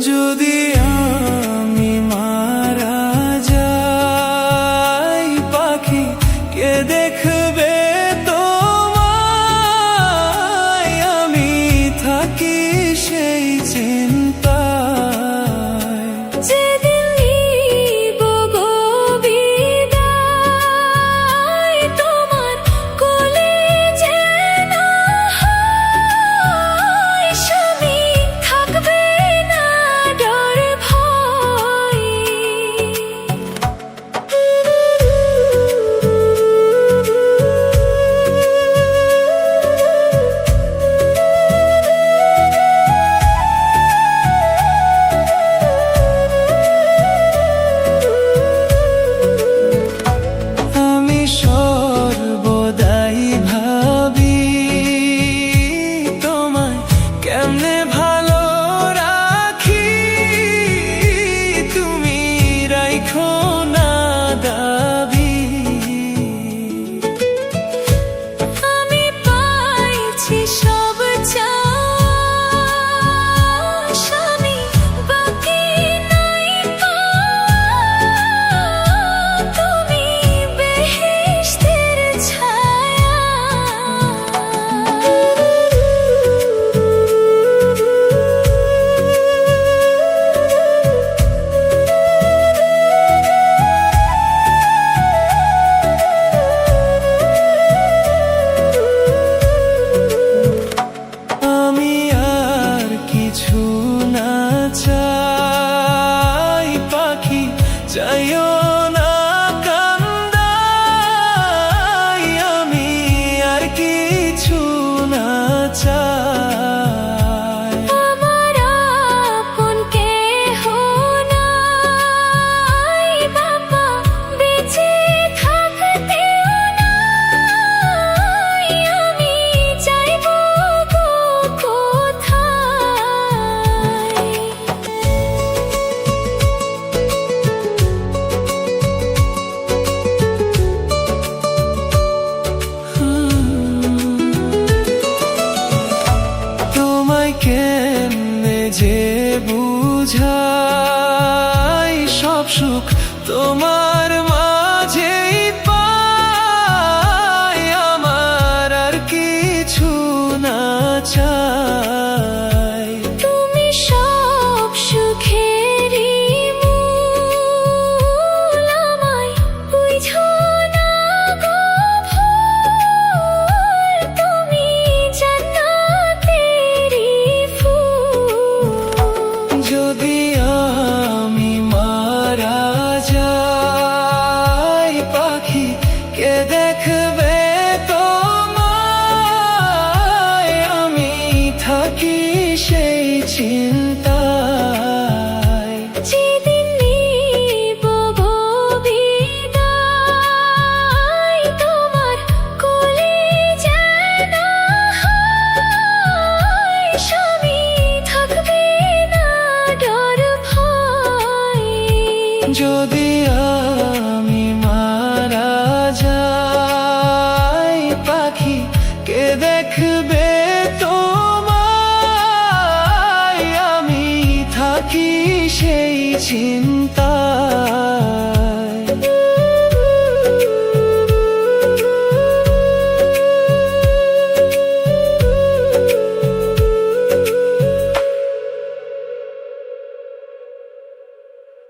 যদি আমি মারা যাই পাখি কে দেখবে তোমায়, আমি থাকি সেই চিন্তায়। যেদিন নিব গো বিদায়, তোমার কোলে যেন হয়, স্বামী থাকবে না ডর ভয়। আমি সর্বদাই ভাবি তোমায় কেমনে ভালো রাখি, তুমি রাইখো না দাবি। আমি পাইছি সব চাওয়া, স্বামী বাকি নাই পাওয়া, তুমি বেহেশতের ছায়া। আমি আর কিছু না চাই পাখি, চাইও না কান্দাই, আমি আর কিছু না চাই। আমার আপন কেহ নাই বাবা, বেঁচে থাকতেও নাই, আমি যাইব গো কোথায়। তোমায় কেমনে যে বুঝাই, সব সুখ তোমার মাঝেই পাই, আমার আর কিছু না চাই। তুমি সব সুখেরই মূল, আমায় বুঝো না গো ভুল, তুমি জান্নাতেরই ফুল। যদি আমি মারা যাই পাখি কে দেখবে তোমায়, আমি থাকি সেই চিন্তায়। যেদিন নিব গো বিদায়, তোমার কোলে যেন হয়, স্বামী থাকবে না ডর ভয়। যদি আমি মারা যাই পাখি কে দেখবে তোমায়, আমি থাকি সেই চিন্তা।